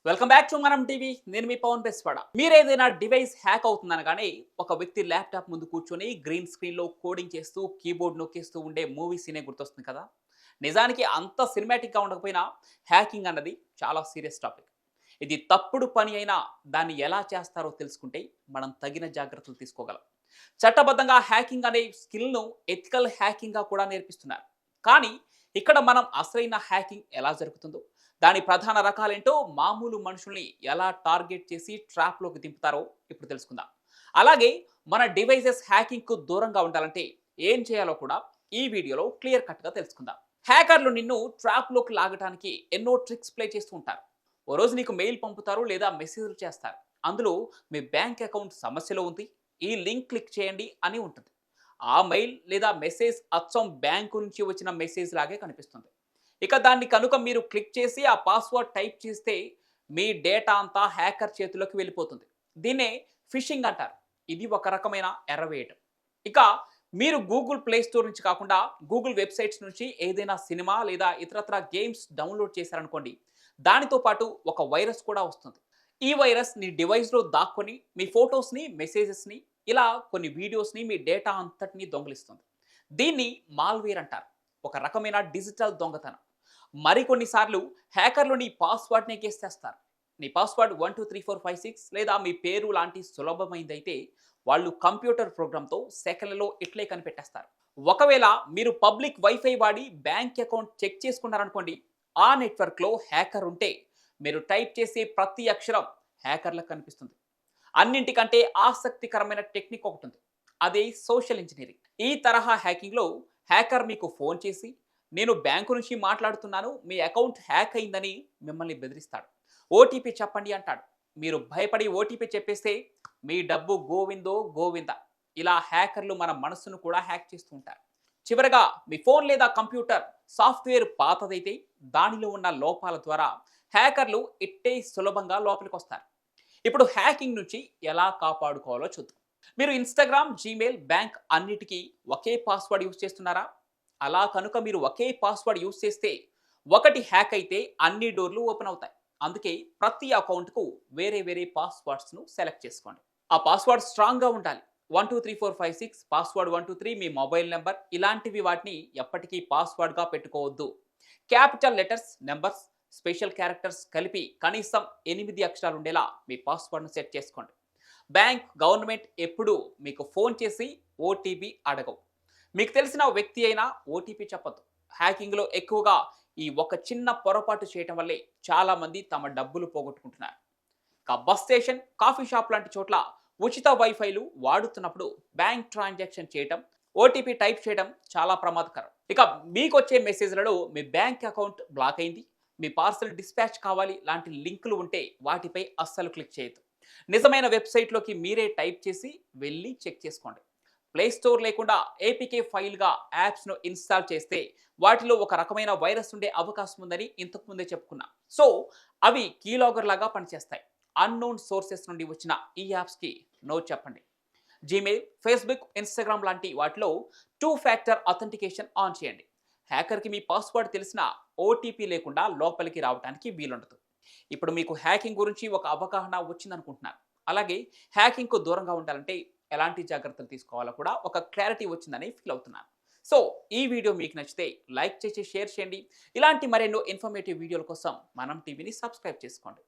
Welcome back to మనం TV. నేను మీ పవన్ బెస్వాడ. మీరేదైనా డివైస్ హ్యాక్ అవుతుందనగానే ఒక వ్యక్తి ల్యాప్టాప్ ముందు కూర్చొని గ్రీన్ స్క్రీన్లో కోడింగ్ చేస్తూ కీబోర్డ్ నొక్కేస్తూ ఉండే మూవీ సీనే గుర్తొస్తుంది కదా. నిజానికి అంత సినిమాటిక్గా ఉండకపోయినా హ్యాకింగ్ అన్నది చాలా సీరియస్ టాపిక్. ఇది తప్పుడు పని అయినా దాన్ని ఎలా చేస్తారో తెలుసుకుంటే మనం తగిన జాగ్రత్తలు తీసుకోగలం. చట్టబద్ధంగా హ్యాకింగ్ అనే స్కిల్ను ఎథికల్ హ్యాకింగ్గా కూడా నేర్పిస్తున్నారు. కానీ ఇక్కడ మనం అసలైన హ్యాకింగ్ ఎలా జరుగుతుందో, దాని ప్రధాన రకాలేంటో, మామూలు మనుషుల్ని ఎలా టార్గెట్ చేసి ట్రాప్లోకి దింపుతారో ఇప్పుడు తెలుసుకుందాం. అలాగే మన డివైసెస్ హ్యాకింగ్కు దూరంగా ఉండాలంటే ఏం చేయాలో కూడా ఈ వీడియోలో క్లియర్ కట్గా తెలుసుకుందాం. హ్యాకర్లు నిన్ను ట్రాప్లోకి లాగడానికి ఎన్నో ట్రిక్స్ ప్లే చేస్తూ ఉంటారు. ఓ రోజు నీకు మెయిల్ పంపుతారు లేదా మెసేజ్లు చేస్తారు. అందులో మీ బ్యాంక్ అకౌంట్ సమస్యలో ఉంది, ఈ లింక్ క్లిక్ చేయండి అని ఉంటుంది. ఆ మెయిల్ లేదా మెసేజ్ అచ్చం బ్యాంకు నుంచి వచ్చిన మెసేజ్ లాగే కనిపిస్తుంది. ఇక దాన్ని కనుక మీరు క్లిక్ చేసి ఆ పాస్వర్డ్ టైప్ చేస్తే మీ డేటా అంతా హ్యాకర్ చేతిలోకి వెళ్ళిపోతుంది. దీన్నే ఫిషింగ్ అంటారు. ఇది ఒక రకమైన ఎర్రవేయటం. ఇక మీరు గూగుల్ ప్లే స్టోర్ నుంచి కాకుండా గూగుల్ వెబ్సైట్స్ నుంచి ఏదైనా సినిమా లేదా ఇతరత్ర గేమ్స్ డౌన్లోడ్ చేశారనుకోండి, దానితో పాటు ఒక వైరస్ కూడా వస్తుంది. ఈ వైరస్ నీ డివైస్లో దాక్కొని మీ ఫొటోస్ని, మెసేజెస్ని, ఇలా కొన్ని వీడియోస్ని, మీ డేటా అంతటిని దొంగిలిస్తుంది. దీన్ని మాల్వేర్ అంటారు. ఒక రకమైన డిజిటల్ దొంగతనం. మరికొన్నిసార్లు హ్యాకర్లు నీ పాస్వర్డ్నే గెస్ చేస్తారు. నీ పాస్వర్డ్ 123456 లేదా మీ పేరు లాంటి సులభమైందైతే వాళ్ళు కంప్యూటర్ ప్రోగ్రామ్తో సెకన్లలో ఇట్లే కనిపెట్టేస్తారు. ఒకవేళ మీరు పబ్లిక్ వైఫై వాడి బ్యాంక్ అకౌంట్ చెక్ చేసుకున్నారనుకోండి, ఆ నెట్వర్క్లో హ్యాకర్ ఉంటే మీరు టైప్ చేసే ప్రతి అక్షరం హ్యాకర్లకు కనిపిస్తుంది. అన్నింటికంటే ఆసక్తికరమైన టెక్నిక్ ఒకటి ఉంది. అదే సోషల్ ఇంజనీరింగ్. ఈ తరహా హ్యాకింగ్లో హ్యాకర్ మీకు ఫోన్ చేసి, నేను బ్యాంకు నుంచి మాట్లాడుతున్నాను, మీ అకౌంట్ హ్యాక్ అయిందని మిమ్మల్ని బెదిరిస్తాడు. ఓటీపీ చెప్పండి అంటాడు. మీరు భయపడి ఓటీపీ చెప్పేస్తే మీ డబ్బు గోవిందో గోవింద. ఇలా హ్యాకర్లు మన మనస్సును కూడా హ్యాక్ చేస్తూ ఉంటారు. చివరగా మీ ఫోన్ లేదా కంప్యూటర్ సాఫ్ట్వేర్ పాతదైతే దానిలో ఉన్న లోపాల ద్వారా హ్యాకర్లు ఇట్టే సులభంగా లోపలికి వస్తారు. ఇప్పుడు హ్యాకింగ్ నుంచి ఎలా కాపాడుకోవాలో చూద్దాం. మీరు ఇన్స్టాగ్రామ్, జీమెయిల్, బ్యాంక్ అన్నిటికీ ఒకే పాస్వర్డ్ యూజ్ చేస్తున్నారా? అలా కనుక మీరు ఒకే పాస్వర్డ్ యూజ్ చేస్తే ఒకటి హ్యాక్ అయితే అన్ని డోర్లు ఓపెన్ అవుతాయి. అందుకే ప్రతి అకౌంట్కు వేరే వేరే పాస్వర్డ్స్ను సెలెక్ట్ చేసుకోండి. ఆ పాస్వర్డ్ స్ట్రాంగ్గా ఉండాలి. 123456 పాస్వర్డ్ 123 మీ మొబైల్ నెంబర్, ఇలాంటివి వాటిని ఎప్పటికీ పాస్వర్డ్గా పెట్టుకోవద్దు. Capital letters, numbers, special characters కలిపి కనీసం 8 అక్షరాలు ఉండేలా మీ పాస్వర్డ్ను సెట్ చేసుకోండి. బ్యాంక్, గవర్నమెంట్ ఎప్పుడూ మీకు ఫోన్ చేసి ఓటీపీ అడగవు. మీకు తెలిసిన వ్యక్తి అయినా ఓటీపీ చెప్పద్దు. హ్యాకింగ్లో ఎక్కువగా ఈ ఒక చిన్న పొరపాటు చేయటం వల్లే చాలామంది తమ డబ్బులు పోగొట్టుకుంటున్నారు. ఇక బస్ స్టేషన్, కాఫీ షాప్ లాంటి చోట్ల ఉచిత వైఫైలు వాడుతున్నప్పుడు బ్యాంక్ ట్రాన్సాక్షన్ చేయటం, ఓటీపీ టైప్ చేయడం చాలా ప్రమాదకరం. ఇక మీకు వచ్చే మెసేజ్లలో మీ బ్యాంక్ అకౌంట్ బ్లాక్ అయింది, మీ పార్సల్ డిస్పాచ్ కావాలి లాంటి లింకులు ఉంటే వాటిపై అస్సలు క్లిక్ చేయొద్దు. నిజమైన వెబ్సైట్లోకి మీరే టైప్ చేసి వెళ్ళి చెక్ చేసుకోండి. ప్లే స్టోర్ లేకుండా ఏపీకే ఫైల్గా యాప్స్ను ఇన్స్టాల్ చేస్తే వాటిలో ఒక రకమైన వైరస్ ఉండే అవకాశం ఉందని ఇంతకుముందే చెప్పుకున్నా. సో అవి కీలాగర్ లాగా పనిచేస్తాయి. అన్నోన్ సోర్సెస్ నుండి వచ్చిన ఈ యాప్స్కి నో చెప్పండి. జీమెయిల్, ఫేస్బుక్, ఇన్స్టాగ్రామ్ లాంటి వాటిలో 2 ఫ్యాక్టర్ అథెంటికేషన్ ఆన్ చేయండి. హ్యాకర్కి మీ పాస్వర్డ్ తెలిసిన ఓటీపీ లేకుండా లోపలికి రావడానికి వీలుండదు. ఇప్పుడు మీకు హ్యాకింగ్ గురించి ఒక అవగాహన వచ్చిందనుకుంటున్నాను. అలాగే హ్యాకింగ్కు దూరంగా ఉండాలంటే ఎలాంటి జాగ్రత్తలు తీసుకోవాలో కూడా ఒక క్లారిటీ వచ్చిందని ఫీల్ అవుతున్నాను. సో ఈ వీడియో మీకు నచ్చితే లైక్ చేసి షేర్ చేయండి. ఇలాంటి మరెన్నో ఇన్ఫర్మేటివ్ వీడియోల కోసం మనం టీవీని సబ్స్క్రైబ్ చేసుకోండి.